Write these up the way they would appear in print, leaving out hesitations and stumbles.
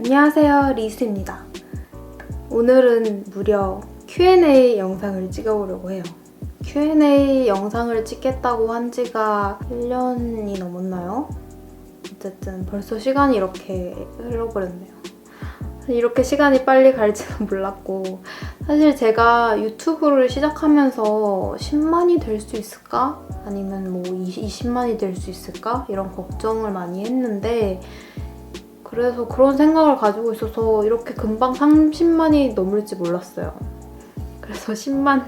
안녕하세요, 리스입니다. 오늘은 무려 Q&A 영상을 찍어보려고 해요. Q&A 영상을 찍겠다고 한 지가 1년이 넘었나요? 어쨌든 벌써 시간이 이렇게 흘러버렸네요. 이렇게 시간이 빨리 갈지는 몰랐고, 사실 제가 유튜브를 시작하면서 10만이 될 수 있을까? 아니면 뭐 20만이 될 수 있을까? 이런 걱정을 많이 했는데, 그래서 그런 생각을 가지고 있어서 이렇게 금방 30만이 넘을지 몰랐어요. 그래서 10만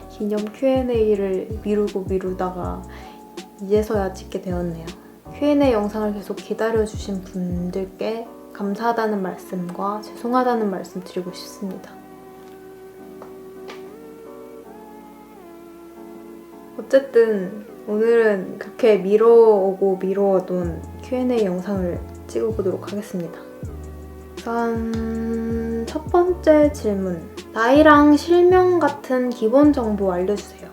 기념 Q&A를 미루다가 이제서야 찍게 되었네요. Q&A 영상을 계속 기다려주신 분들께 감사하다는 말씀과 죄송하다는 말씀 드리고 싶습니다. 어쨌든 오늘은 그렇게 미뤄오던 Q&A 영상을 찍어보도록 하겠습니다. 우선 첫 번째 질문. 나이랑 실명 같은 기본 정보 알려주세요.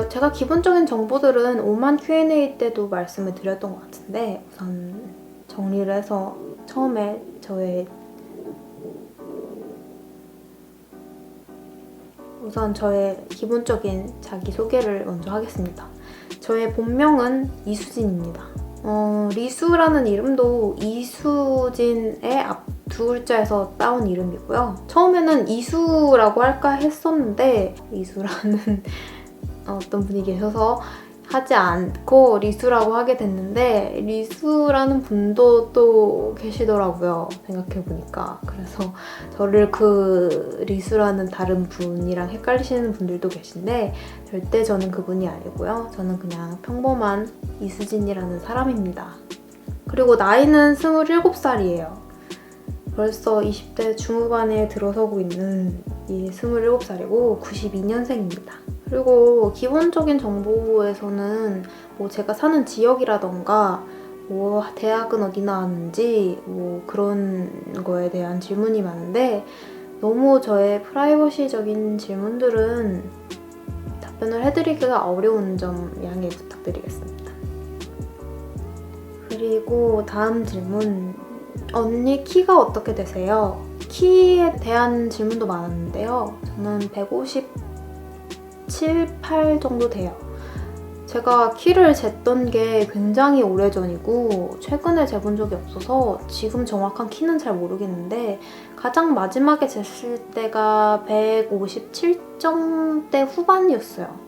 제가 기본적인 정보들은 5만 Q&A 때도 말씀을 드렸던 것 같은데, 우선 정리를 해서 처음에 저의 기본적인 자기소개를 먼저 하겠습니다. 저의 본명은 이수진입니다. 리수라는 이름도 이수진의 앞 두 글자에서 따온 이름이고요. 처음에는 이수라고 할까 했었는데 이수라는 어떤 분이 계셔서 하지 않고 리수라고 하게 됐는데, 리수라는 분도 또 계시더라고요, 생각해보니까. 그래서 저를 그 리수라는 다른 분이랑 헷갈리시는 분들도 계신데 절대 저는 그분이 아니고요. 저는 그냥 평범한 이수진이라는 사람입니다. 그리고 나이는 27살이에요. 벌써 20대 중후반에 들어서고 있는 이 27살이고 92년생입니다. 그리고 기본적인 정보에서는 뭐 제가 사는 지역이라던가 뭐 대학은 어디 나왔는지 뭐 그런 거에 대한 질문이 많은데, 너무 저의 프라이버시적인 질문들은 답변을 해드리기가 어려운 점 양해 부탁드리겠습니다. 그리고 다음 질문. 언니 키가 어떻게 되세요? 키에 대한 질문도 많았는데요. 저는 157, 8 정도 돼요. 제가 키를 쟀던 게 굉장히 오래전이고 최근에 재본 적이 없어서 지금 정확한 키는 잘 모르겠는데, 가장 마지막에 쟀을 때가 157점대 후반이었어요.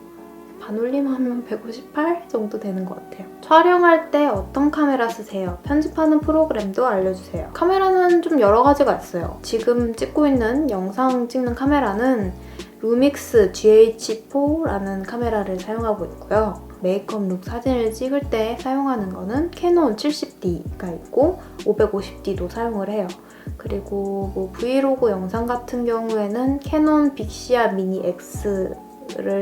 반올림하면 158 정도 되는 것 같아요. 촬영할 때 어떤 카메라 쓰세요? 편집하는 프로그램도 알려주세요. 카메라는 좀 여러 가지가 있어요. 지금 찍고 있는 영상 찍는 카메라는 루믹스 GH4라는 카메라를 사용하고 있고요. 메이크업 룩 사진을 찍을 때 사용하는 거는 캐논 70D가 있고 550D도 사용을 해요. 그리고 뭐 브이로그 영상 같은 경우에는 캐논 빅시아 미니 X를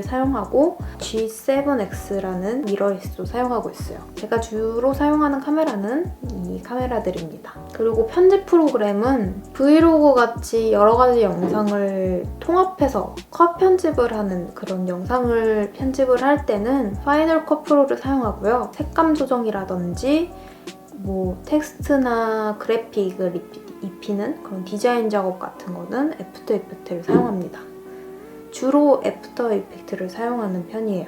사용하고 G7X라는 미러리스도 사용하고 있어요. 제가 주로 사용하는 카메라는 이 카메라들입니다. 그리고 편집 프로그램은 브이로그 같이 여러 가지 영상을 통합해서 컷 편집을 하는 그런 영상을 편집을 할 때는 파이널 컷 프로를 사용하고요. 색감 조정이라든지 뭐 텍스트나 그래픽을 입히는 그런 디자인 작업 같은 거는 애프터 이펙트를 사용합니다. 주로 애프터 이펙트를 사용하는 편이에요.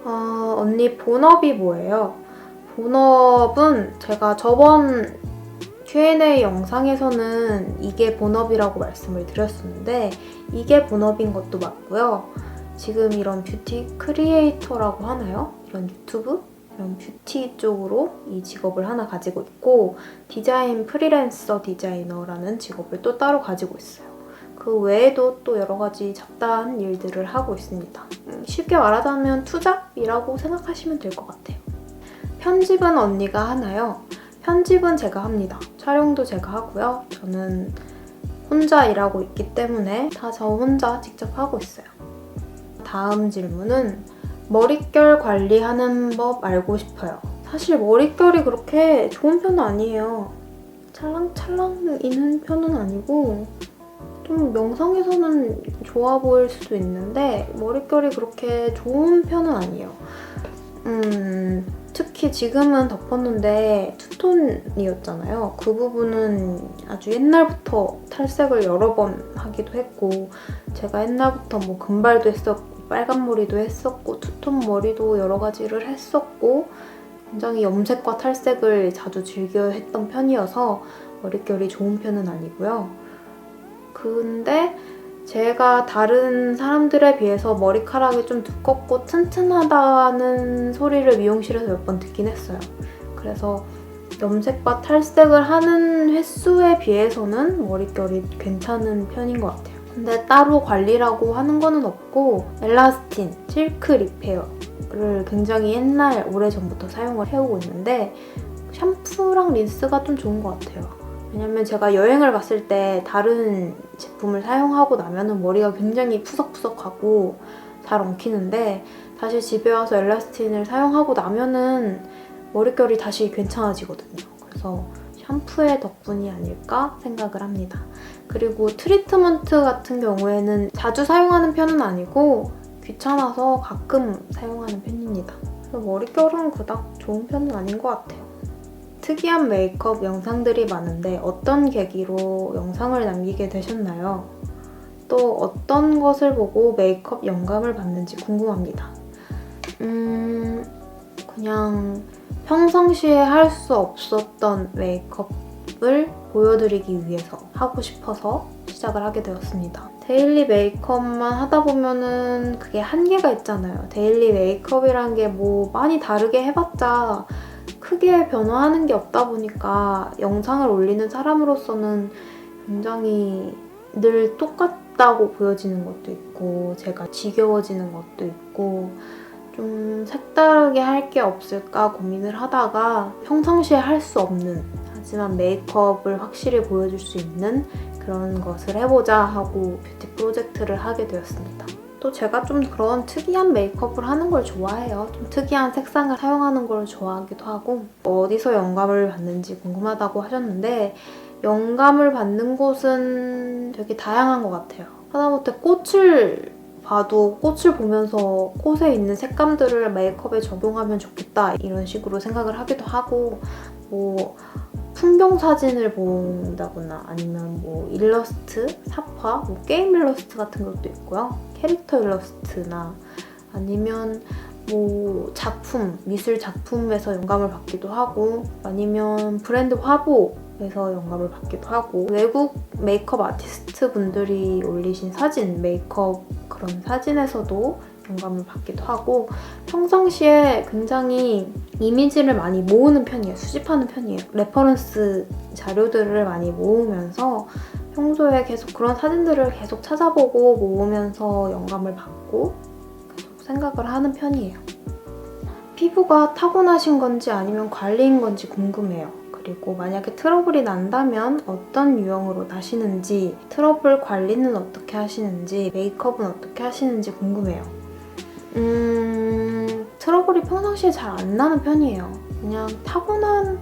언니 본업이 뭐예요? 본업은 제가 저번 Q&A 영상에서는 이게 본업이라고 말씀을 드렸었는데, 이게 본업인 것도 맞고요. 지금 이런 뷰티 크리에이터라고 하나요? 이런 유튜브? 이런 뷰티 쪽으로 이 직업을 하나 가지고 있고, 디자인 프리랜서 디자이너라는 직업을 또 따로 가지고 있어요. 그 외에도 또 여러 가지 잡다한 일들을 하고 있습니다. 쉽게 말하자면 투잡이라고 생각하시면 될 것 같아요. 편집은 언니가 하나요? 편집은 제가 합니다. 촬영도 제가 하고요. 저는 혼자 일하고 있기 때문에 다 저 혼자 직접 하고 있어요. 다음 질문은 머릿결 관리하는 법 알고 싶어요. 사실 머릿결이 그렇게 좋은 편은 아니에요. 찰랑찰랑이는 편은 아니고 좀 영상에서는 좋아 보일 수도 있는데 머릿결이 그렇게 좋은 편은 아니에요. 특히 특히 지금은 덮었는데 투톤이었잖아요. 그 부분은 아주 옛날부터 탈색을 여러 번 하기도 했고 제가 옛날부터 뭐 금발도 했었고 빨간 머리도 했었고 투톤 머리도 여러 가지를 했었고 굉장히 염색과 탈색을 자주 즐겨 했던 편이어서 머릿결이 좋은 편은 아니고요. 근데 제가 다른 사람들에 비해서 머리카락이 좀 두껍고 튼튼하다는 소리를 미용실에서 몇 번 듣긴 했어요. 그래서 염색과 탈색을 하는 횟수에 비해서는 머릿결이 괜찮은 편인 것 같아요. 근데 따로 관리라고 하는 거는 없고 엘라스틴, 실크 리페어를 굉장히 옛날 오래전부터 사용을 해오고 있는데 샴푸랑 린스가 좀 좋은 것 같아요. 왜냐면 제가 여행을 갔을 때 다른 제품을 사용하고 나면은 머리가 굉장히 푸석푸석하고 잘 엉키는데 다시 집에 와서 엘라스틴을 사용하고 나면은 머릿결이 다시 괜찮아지거든요. 그래서 샴푸의 덕분이 아닐까 생각을 합니다. 그리고 트리트먼트 같은 경우에는 자주 사용하는 편은 아니고 귀찮아서 가끔 사용하는 편입니다. 그래서 머릿결은 그닥 좋은 편은 아닌 것 같아요. 특이한 메이크업 영상들이 많은데 어떤 계기로 영상을 남기게 되셨나요? 또 어떤 것을 보고 메이크업 영감을 받는지 궁금합니다. 그냥 평상시에 할 수 없었던 메이크업을 보여드리기 위해서 하고 싶어서 시작을 하게 되었습니다. 데일리 메이크업만 하다 보면은 그게 한계가 있잖아요. 데일리 메이크업이란 게 뭐 많이 다르게 해봤자 크게 변화하는 게 없다 보니까 영상을 올리는 사람으로서는 굉장히 늘 똑같다고 보여지는 것도 있고 제가 지겨워지는 것도 있고 좀 색다르게 할 게 없을까 고민을 하다가 평상시에 할 수 없는 하지만 메이크업을 확실히 보여줄 수 있는 그런 것을 해보자 하고 뷰티 프로젝트를 하게 되었습니다. 또 제가 좀 그런 특이한 메이크업을 하는 걸 좋아해요. 좀 특이한 색상을 사용하는 걸 좋아하기도 하고 어디서 영감을 받는지 궁금하다고 하셨는데 영감을 받는 곳은 되게 다양한 것 같아요. 하다못해 꽃을 봐도 꽃을 보면서 꽃에 있는 색감들을 메이크업에 적용하면 좋겠다 이런 식으로 생각을 하기도 하고 뭐 풍경 사진을 본다거나 아니면 뭐 일러스트, 사파, 뭐 게임 일러스트 같은 것도 있고요. 캐릭터 일러스트나 아니면 뭐 작품, 미술 작품에서 영감을 받기도 하고 아니면 브랜드 화보에서 영감을 받기도 하고 외국 메이크업 아티스트 분들이 올리신 사진, 메이크업 그런 사진에서도 영감을 받기도 하고 평상시에 굉장히 이미지를 많이 모으는 편이에요. 수집하는 편이에요. 레퍼런스 자료들을 많이 모으면서 평소에 계속 그런 사진들을 계속 찾아보고 모으면서 영감을 받고 계속 생각을 하는 편이에요. 피부가 타고나신 건지 아니면 관리인 건지 궁금해요. 그리고 만약에 트러블이 난다면 어떤 유형으로 나시는지, 트러블 관리는 어떻게 하시는지, 메이크업은 어떻게 하시는지 궁금해요. 트러블이 평상시에 잘 안 나는 편이에요. 그냥 타고난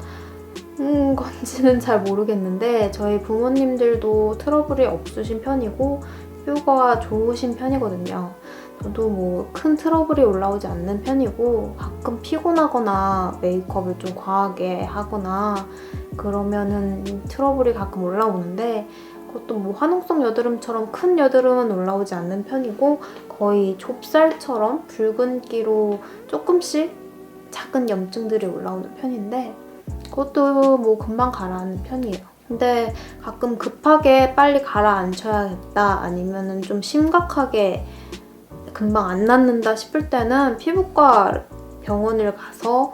건지는 잘 모르겠는데 저희 부모님들도 트러블이 없으신 편이고 피부가 좋으신 편이거든요. 저도 뭐 큰 트러블이 올라오지 않는 편이고 가끔 피곤하거나 메이크업을 좀 과하게 하거나 그러면은 트러블이 가끔 올라오는데 그것도 뭐 화농성 여드름처럼 큰 여드름은 올라오지 않는 편이고 거의 좁쌀처럼 붉은기로 조금씩 작은 염증들이 올라오는 편인데 그것도 뭐 금방 가라앉는 편이에요. 근데 가끔 급하게 빨리 가라앉혀야겠다 아니면은 좀 심각하게 금방 안 낫는다 싶을 때는 피부과 병원을 가서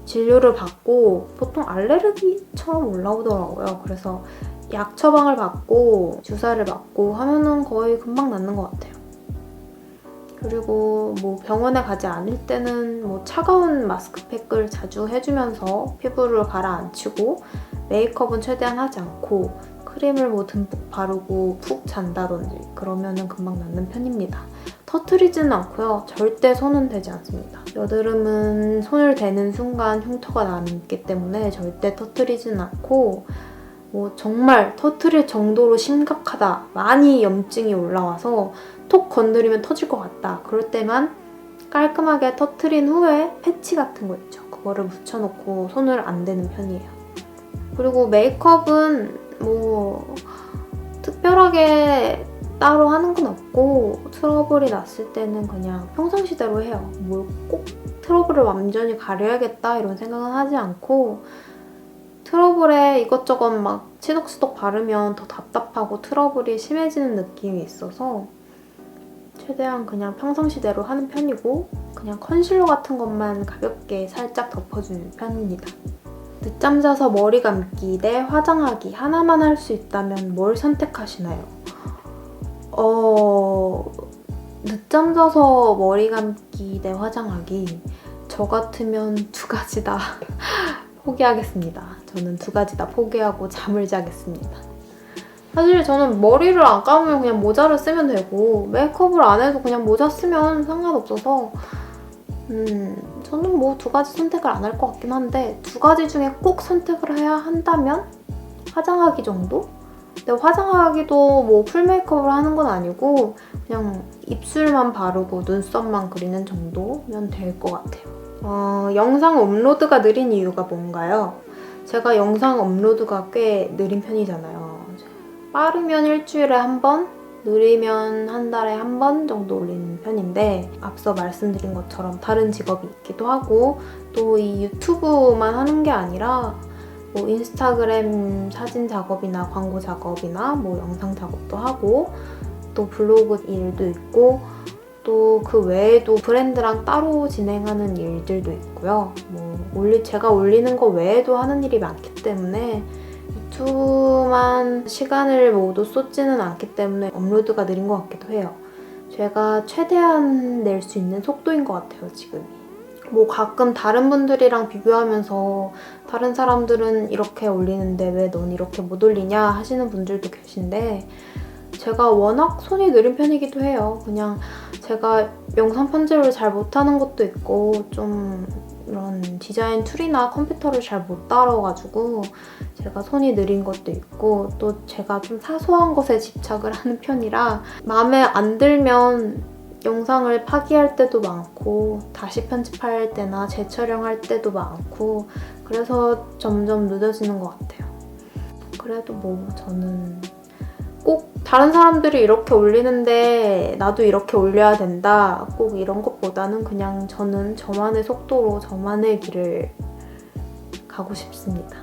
진료를 받고 보통 알레르기처럼 올라오더라고요. 그래서 약 처방을 받고 주사를 맞고 하면은 거의 금방 낫는 것 같아요. 그리고 뭐 병원에 가지 않을 때는 뭐 차가운 마스크팩을 자주 해주면서 피부를 가라앉히고 메이크업은 최대한 하지 않고 크림을 뭐 듬뿍 바르고 푹 잔다든지 그러면은 금방 낫는 편입니다. 터트리지는 않고요. 절대 손은 대지 않습니다. 여드름은 손을 대는 순간 흉터가 남기 때문에 절대 터트리지는 않고 뭐 정말 터트릴 정도로 심각하다, 많이 염증이 올라와서 톡 건드리면 터질 것 같다. 그럴 때만 깔끔하게 터트린 후에 패치 같은 거 있죠. 그거를 묻혀놓고 손을 안 대는 편이에요. 그리고 메이크업은 뭐 특별하게 따로 하는 건 없고 트러블이 났을 때는 그냥 평상시대로 해요. 뭘 꼭 트러블을 완전히 가려야겠다 이런 생각은 하지 않고 트러블에 이것저것 막 치덕치덕 바르면 더 답답하고 트러블이 심해지는 느낌이 있어서 최대한 그냥 평상시대로 하는 편이고 그냥 컨실러 같은 것만 가볍게 살짝 덮어주는 편입니다. 늦잠 자서 머리 감기 대 화장하기 하나만 할 수 있다면 뭘 선택하시나요? 늦잠 자서 머리 감기 대 화장하기 저 같으면 두 가지 다 포기하겠습니다. 저는 두 가지 다 포기하고 잠을 자겠습니다. 사실 저는 머리를 안 감으면 그냥 모자를 쓰면 되고 메이크업을 안 해도 그냥 모자 쓰면 상관없어서 저는 뭐 두 가지 선택을 안 할 것 같긴 한데 두 가지 중에 꼭 선택을 해야 한다면 화장하기 정도? 근데 화장하기도 뭐 풀 메이크업을 하는 건 아니고 그냥 입술만 바르고 눈썹만 그리는 정도면 될 것 같아요. 영상 업로드가 느린 이유가 뭔가요? 제가 영상 업로드가 꽤 느린 편이잖아요. 빠르면 일주일에 한 번, 느리면 한 달에 한 번 정도 올리는 편인데 앞서 말씀드린 것처럼 다른 직업이 있기도 하고 또 이 유튜브만 하는 게 아니라 뭐 인스타그램 사진 작업이나 광고 작업이나 뭐 영상 작업도 하고 또 블로그 일도 있고 또 그 외에도 브랜드랑 따로 진행하는 일들도 있고요. 제가 올리는 거 외에도 하는 일이 많기 때문에 유튜브만 시간을 모두 쏟지는 않기 때문에 업로드가 느린 것 같기도 해요. 제가 최대한 낼 수 있는 속도인 것 같아요, 지금이. 가끔 다른 분들이랑 비교하면서 다른 사람들은 이렇게 올리는데 왜 넌 이렇게 못 올리냐 하시는 분들도 계신데 제가 워낙 손이 느린 편이기도 해요. 그냥 제가 영상 편집을 잘 못하는 것도 있고 좀 이런 디자인 툴이나 컴퓨터를 잘 못 다뤄가지고 제가 손이 느린 것도 있고 또 제가 좀 사소한 것에 집착을 하는 편이라 마음에 안 들면 영상을 파기할 때도 많고 다시 편집할 때나 재촬영할 때도 많고 그래서 점점 늦어지는 것 같아요. 그래도 저는 꼭 다른 사람들이 이렇게 올리는데 나도 이렇게 올려야 된다 꼭 이런 것보다는 그냥 저는 저만의 속도로 저만의 길을 가고 싶습니다.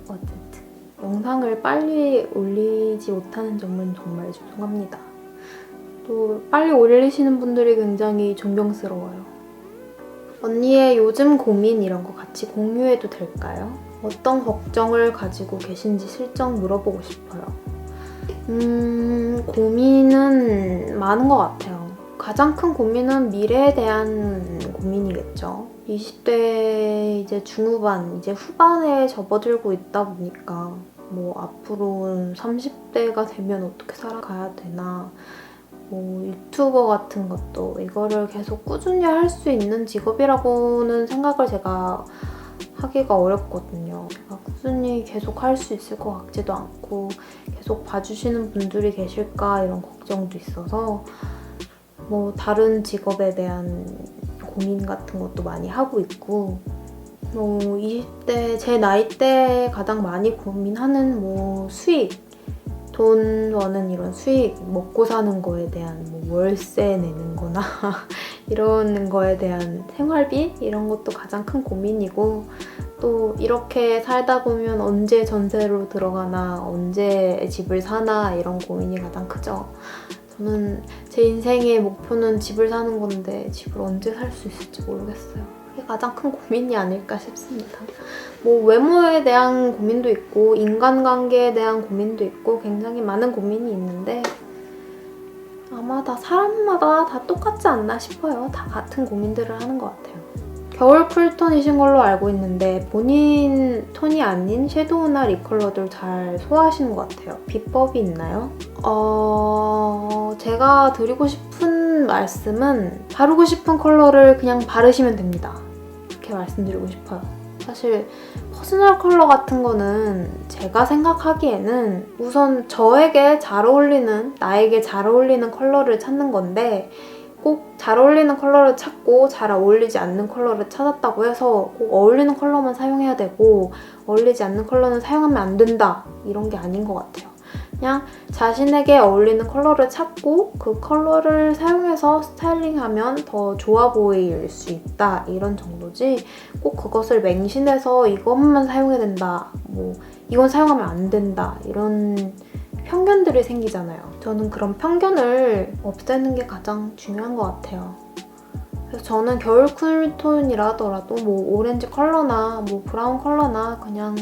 어쨌든 영상을 빨리 올리지 못하는 점은 정말 죄송합니다. 또 빨리 올리시는 분들이 굉장히 존경스러워요. 언니의 요즘 고민 이런 거 같이 공유해도 될까요? 어떤 걱정을 가지고 계신지 슬쩍 물어보고 싶어요. 고민은 많은 것 같아요. 가장 큰 고민은 미래에 대한 고민이겠죠. 20대 이제 중후반, 이제 후반에 접어들고 있다 보니까 앞으로 30대가 되면 어떻게 살아가야 되나 유튜버 같은 것도 이거를 계속 꾸준히 할 수 있는 직업이라고는 생각을 제가 하기가 어렵거든요. 제가 꾸준히 계속 할 수 있을 것 같지도 않고 계속 봐주시는 분들이 계실까 이런 걱정도 있어서 다른 직업에 대한 고민 같은 것도 많이 하고 있고 20대 제 나이 때 가장 많이 고민하는 수익 돈 버는 이런 수익, 먹고 사는 거에 대한 월세 내는 거나 이런 거에 대한 생활비 이런 것도 가장 큰 고민이고 또 이렇게 살다 보면 언제 전세로 들어가나 언제 집을 사나 이런 고민이 가장 크죠. 저는 제 인생의 목표는 집을 사는 건데 집을 언제 살 수 있을지 모르겠어요. 그게 가장 큰 고민이 아닐까 싶습니다. 외모에 대한 고민도 있고 인간관계에 대한 고민도 있고 굉장히 많은 고민이 있는데 아마 다 사람마다 다 똑같지 않나 싶어요. 다 같은 고민들을 하는 것 같아요. 겨울 쿨톤이신 걸로 알고 있는데 본인 톤이 아닌 섀도우나 립 컬러들 잘 소화하시는 것 같아요. 비법이 있나요? 제가 드리고 싶은 말씀은 바르고 싶은 컬러를 그냥 바르시면 됩니다. 이렇게 말씀드리고 싶어요. 사실 퍼스널 컬러 같은 거는 제가 생각하기에는 우선 저에게 잘 어울리는, 나에게 잘 어울리는 컬러를 찾는 건데 꼭 잘 어울리는 컬러를 찾고 잘 어울리지 않는 컬러를 찾았다고 해서 꼭 어울리는 컬러만 사용해야 되고 어울리지 않는 컬러는 사용하면 안 된다 이런 게 아닌 것 같아요. 그냥 자신에게 어울리는 컬러를 찾고 그 컬러를 사용해서 스타일링하면 더 좋아 보일 수 있다 이런 정도지 꼭 그것을 맹신해서 이것만 사용해야 된다 뭐 이건 사용하면 안 된다 이런 편견들이 생기잖아요. 저는 그런 편견을 없애는 게 가장 중요한 것 같아요. 그래서 저는 겨울 쿨톤이라 하더라도 뭐 오렌지 컬러나 뭐 브라운 컬러나 그냥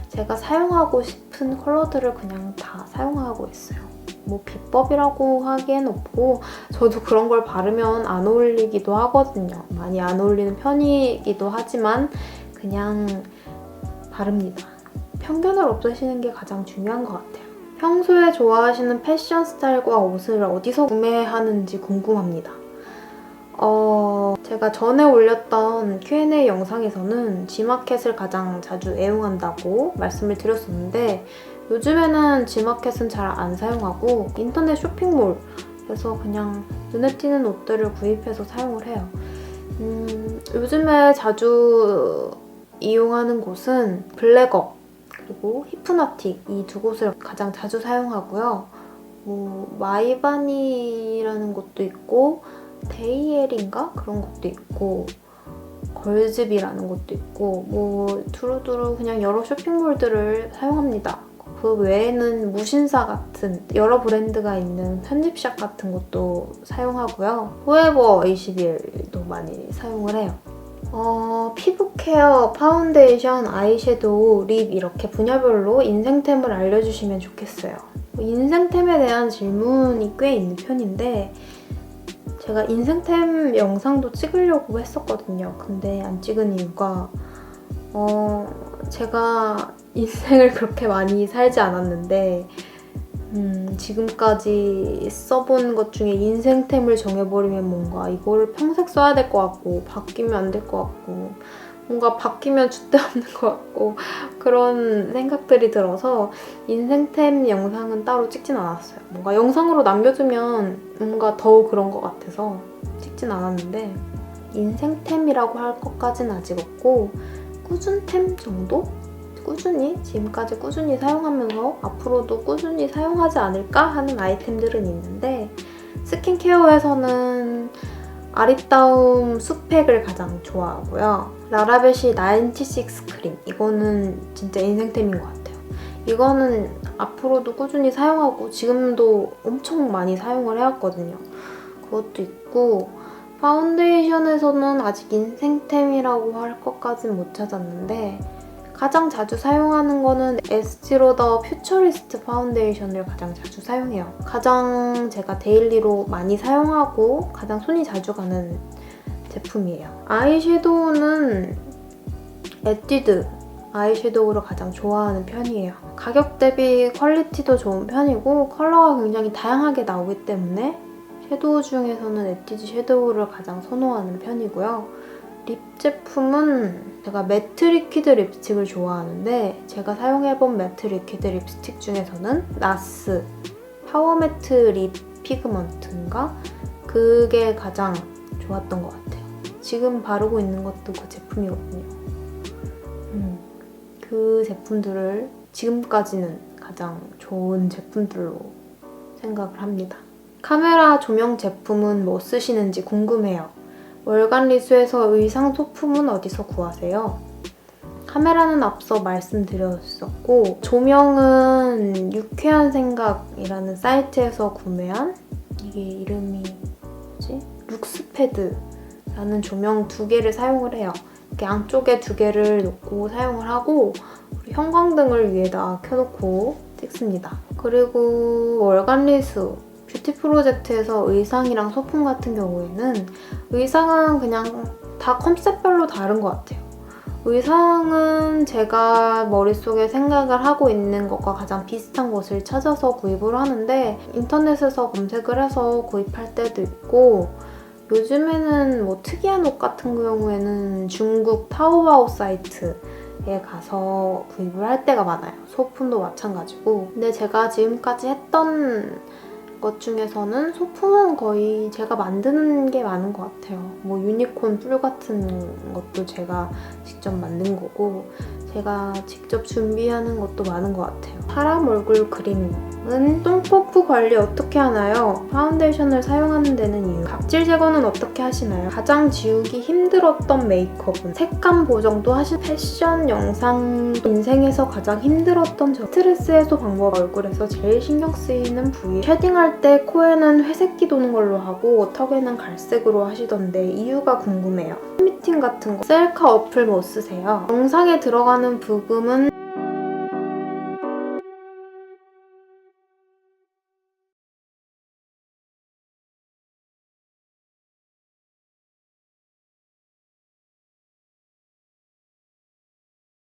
제가 사용하고 싶은 컬러들을 그냥 다 사용하고 있어요. 뭐 비법이라고 하기엔 없고 저도 그런 걸 바르면 안 어울리기도 하거든요. 많이 안 어울리는 편이기도 하지만 그냥 바릅니다. 편견을 없애시는 게 가장 중요한 것 같아요. 평소에 좋아하시는 패션 스타일과 옷을 어디서 구매하는지 궁금합니다. 제가 전에 올렸던 Q&A 영상에서는 G마켓을 가장 자주 애용한다고 말씀을 드렸었는데 요즘에는 G마켓은 잘 안 사용하고 인터넷 쇼핑몰에서 그냥 눈에 띄는 옷들을 구입해서 사용을 해요. 요즘에 자주 이용하는 곳은 블랙업 그리고 히프나틱 이 두 곳을 가장 자주 사용하고요. 뭐 마이바니라는 곳도 있고 데이엘인가? 그런 것도 있고 걸즈비라는 것도 있고 뭐 두루두루 그냥 여러 쇼핑몰들을 사용합니다. 그 외에는 무신사 같은 여러 브랜드가 있는 편집샵 같은 것도 사용하고요. 포에버 21도 많이 사용을 해요. 피부 케어, 파운데이션, 아이섀도우, 립 이렇게 분야별로 인생템을 알려주시면 좋겠어요. 인생템에 대한 질문이 꽤 있는 편인데 제가 인생템 영상도 찍으려고 했었거든요. 근데 안 찍은 이유가 제가 인생을 그렇게 많이 살지 않았는데 지금까지 써본 것 중에 인생템을 정해버리면 뭔가 이거를 평생 써야 될 것 같고 바뀌면 안 될 것 같고 뭔가 바뀌면 줏대 없는 것 같고 그런 생각들이 들어서 인생템 영상은 따로 찍진 않았어요. 뭔가 영상으로 남겨두면 뭔가 더 그런 것 같아서 찍진 않았는데 인생템이라고 할 것까지는 아직 없고 꾸준템 정도? 지금까지 꾸준히 사용하면서 앞으로도 꾸준히 사용하지 않을까 하는 아이템들은 있는데 스킨케어에서는 아리따움 수팩을 가장 좋아하고요. 라라베시 96 크림 이거는 진짜 인생템인 것 같아요. 이거는 앞으로도 꾸준히 사용하고 지금도 엄청 많이 사용을 해왔거든요. 그것도 있고 파운데이션에서는 아직 인생템이라고 할 것까진 못 찾았는데 가장 자주 사용하는 거는 에스티로더 퓨처리스트 파운데이션을 가장 자주 사용해요. 가장 제가 데일리로 많이 사용하고 가장 손이 자주 가는 제품이에요. 아이섀도우는 에뛰드 아이섀도우를 가장 좋아하는 편이에요. 가격 대비 퀄리티도 좋은 편이고 컬러가 굉장히 다양하게 나오기 때문에 섀도우 중에서는 에뛰드 섀도우를 가장 선호하는 편이고요. 립 제품은 제가 매트 리퀴드 립스틱을 좋아하는데 제가 사용해본 매트 리퀴드 립스틱 중에서는 나스 파워 매트 립 피그먼트인가? 그게 가장 좋았던 것 같아요. 지금 바르고 있는 것도 그 제품이거든요. 그 제품들을 지금까지는 가장 좋은 제품들로 생각을 합니다. 카메라 조명 제품은 뭐 쓰시는지 궁금해요. 월간 리수에서 의상 소품은 어디서 구하세요? 카메라는 앞서 말씀드렸었고 조명은 유쾌한 생각이라는 사이트에서 구매한 이게 이름이 뭐지? 룩스패드라는 조명 2개를 사용을 해요. 이렇게 양쪽에 2개를 놓고 사용을 하고 형광등을 위에다 켜놓고 찍습니다. 그리고 월간 리수 뷰티 프로젝트에서 의상이랑 소품 같은 경우에는 의상은 그냥 다 컨셉별로 다른 것 같아요. 의상은 제가 머릿속에 생각을 하고 있는 것과 가장 비슷한 것을 찾아서 구입을 하는데 인터넷에서 검색을 해서 구입할 때도 있고 요즘에는 뭐 특이한 옷 같은 경우에는 중국 타오바오 사이트에 가서 구입을 할 때가 많아요. 소품도 마찬가지고. 근데 제가 지금까지 했던 것 중에서는 소품은 거의 제가 만드는 게 많은 것 같아요. 뭐 유니콘 뿔 같은 것도 제가 직접 만든 거고 제가 직접 준비하는 것도 많은 것 같아요. 사람 얼굴 그림은 똥퍼프 관리 어떻게 하나요? 파운데이션을 사용하는 데는 이유. 각질 제거는 어떻게 하시나요? 가장 지우기 힘들었던 메이크업은 색감 보정도 하신 패션 영상 인생에서 가장 힘들었던 점. 스트레스 해소 방법. 얼굴에서 제일 신경 쓰이는 부위. 쉐딩할 때 코에는 회색기 도는 걸로 하고 턱에는 갈색으로 하시던데 이유가 궁금해요. 팬미팅 같은 거 셀카 어플 뭐 쓰세요? 영상에 들어가는 부금은